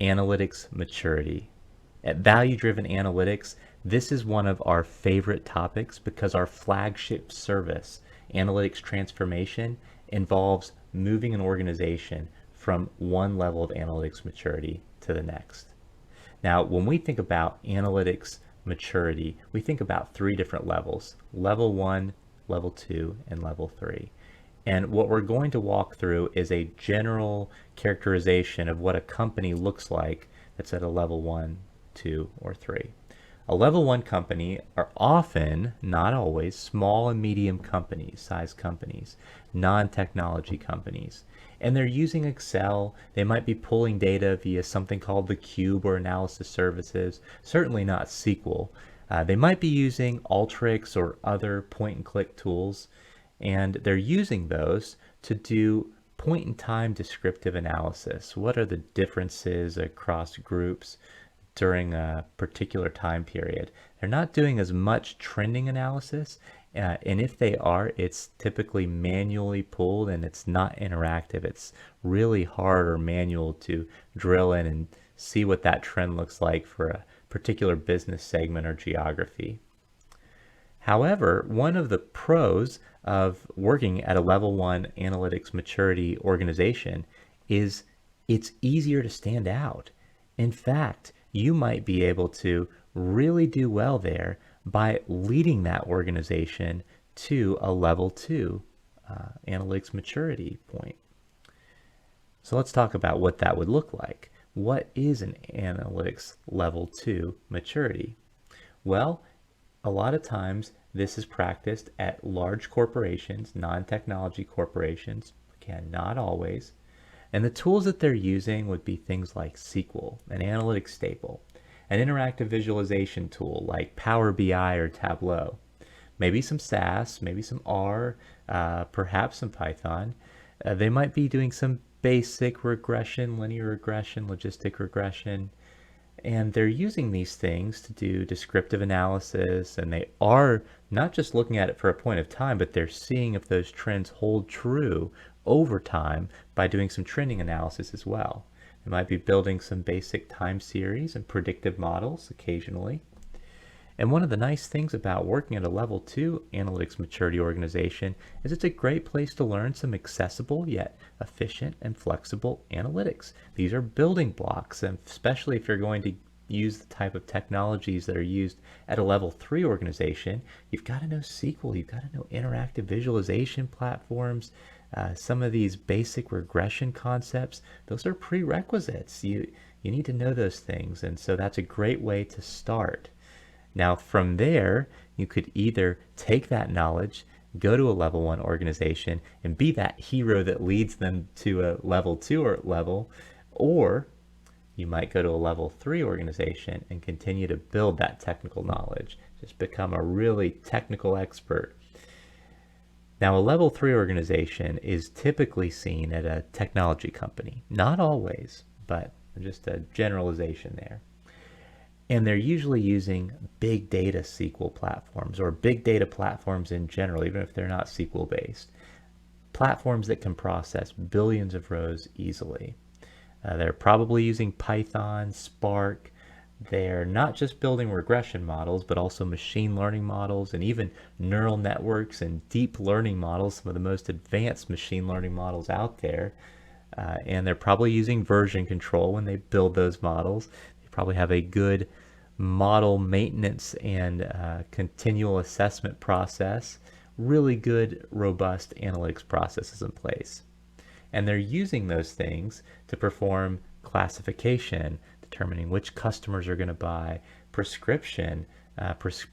Analytics maturity. At Value Driven Analytics, this is one of our favorite topics because our flagship service, Analytics Transformation, involves moving an organization from one level of analytics maturity to the next. Now, when we think about analytics maturity, we think about three different levels: level one, level two, and level three. And what we're going to walk through is a general characterization of what a company looks like that's at a level one, two, or three. A level one company are often, not always, small and medium companies, size companies, non-technology companies. And they're using Excel. They might be pulling data via something called the Cube or analysis services, certainly not SQL. They might be using Alteryx or other point and click tools, and they're using those to do point in time descriptive analysis. What are the differences across groups during a particular time period? They're not doing as much trending analysis, and if they are, it's typically manually pulled and it's not interactive. It's really hard or manual to drill in and see what that trend looks like for a particular business segment or geography. However, one of the pros of working at a level one analytics maturity organization is it's easier to stand out. In fact, you might be able to really do well there by leading that organization to a level two analytics maturity point. So let's talk about what that would look like. What is an analytics level two maturity? Well, a lot of times this is practiced at large corporations, non-technology corporations. Again, not always. And the tools that they're using would be things like SQL, an analytics staple, an interactive visualization tool like Power BI or Tableau, maybe some SAS, maybe some R, perhaps some Python. They might be doing some basic regression, linear regression, logistic regression, and they're using these things to do descriptive analysis, and they are not just looking at it for a point of time, but they're seeing if those trends hold true over time by doing some trending analysis as well. They might be building some basic time series and predictive models occasionally. And one of the nice things about working at a level two analytics maturity organization is it's a great place to learn some accessible yet efficient and flexible analytics. These are building blocks, and especially if you're going to use the type of technologies that are used at a level three organization, you've got to know SQL, you've got to know interactive visualization platforms, some of these basic regression concepts. Those are prerequisites. You need to know those things, and so that's a great way to start. Now, from there, you could either take that knowledge, go to a level one organization, and be that hero that leads them to a level two or level, or you might go to a level three organization and continue to build that technical knowledge, just become a really technical expert. Now, a level three organization is typically seen at a technology company. Not always, but just a generalization there. And they're usually using big data SQL platforms or big data platforms in general, even if they're not SQL based. Platforms that can process billions of rows easily. They're probably using Python, Spark. They're not just building regression models, but also machine learning models and even neural networks and deep learning models, some of the most advanced machine learning models out there. And they're probably using version control when they build those models. Probably have a good model maintenance and continual assessment process, really good, robust analytics processes in place. And they're using those things to perform classification, determining which customers are going to buy, prescription,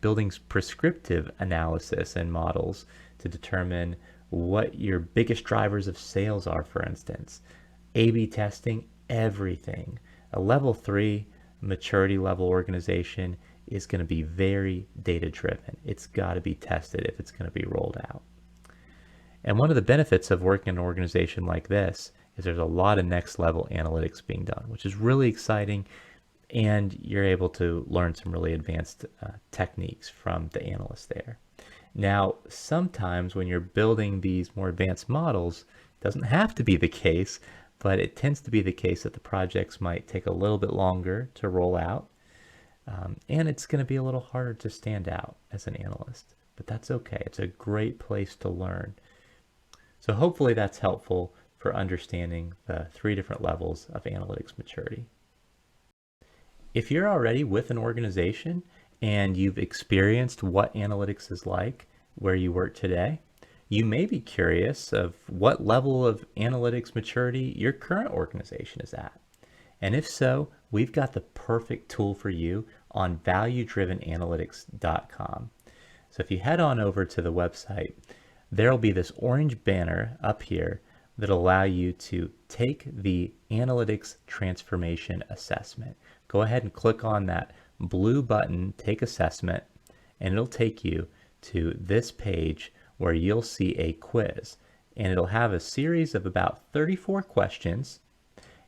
building prescriptive analysis and models to determine what your biggest drivers of sales are, for instance. A/B testing, everything. A level three maturity level organization is going to be very data driven. It's got to be tested if it's going to be rolled out. And one of the benefits of working in an organization like this is there's a lot of next level analytics being done, which is really exciting. And you're able to learn some really advanced techniques from the analysts there. Now, sometimes when you're building these more advanced models, it doesn't have to be the case, but it tends to be the case that the projects might take a little bit longer to roll out, and it's going to be a little harder to stand out as an analyst, but that's okay. It's a great place to learn. So hopefully that's helpful for understanding the 3 different levels of analytics maturity. If you're already with an organization and you've experienced what analytics is like where you work today, you may be curious of what level of analytics maturity your current organization is at. And if so, we've got the perfect tool for you on valuedrivenanalytics.com. So if you head on over to the website, there'll be this orange banner up here that'll allow you to take the analytics transformation assessment. Go ahead and click on that blue button, Take Assessment, and it'll take you to this page where you'll see a quiz. And it'll have a series of about 34 questions,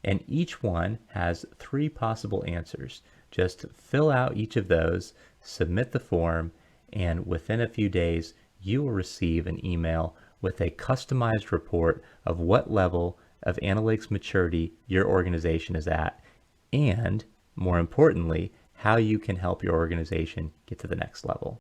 and each one has 3 possible answers. Just fill out each of those, submit the form, and within a few days, you will receive an email with a customized report of what level of analytics maturity your organization is at, and more importantly, how you can help your organization get to the next level.